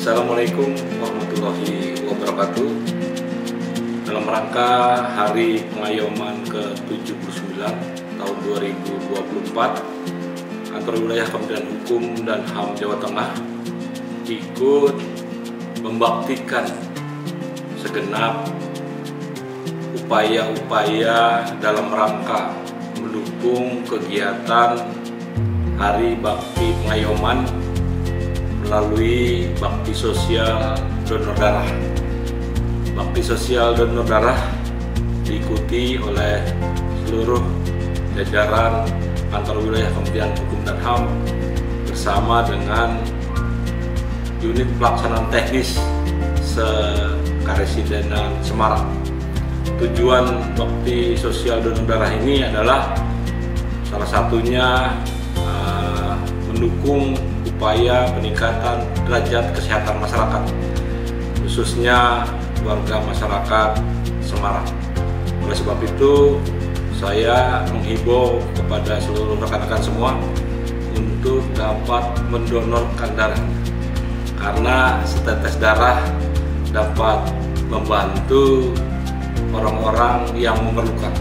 Assalamualaikum warahmatullahi wabarakatuh. Dalam rangka Hari Pengayoman ke-79 tahun 2024, Kantor Wilayah Kementerian Hukum dan HAM Jawa Tengah ikut membaktikan segenap upaya-upaya dalam rangka mendukung kegiatan Hari Bakti Pengayoman melalui bakti sosial donor darah. Bakti sosial donor darah diikuti oleh seluruh jajaran Kantor Wilayah Kementerian Hukum dan HAM bersama dengan unit pelaksanaan teknis Sekaresidenan Semarang. Tujuan bakti sosial donor darah ini adalah salah satunya mendukung upaya peningkatan derajat kesehatan masyarakat, khususnya warga masyarakat Semarang. Oleh sebab itu, saya menghimbau kepada seluruh rekan-rekan semua untuk dapat mendonorkan darah, karena setetes darah dapat membantu orang-orang yang memerlukan.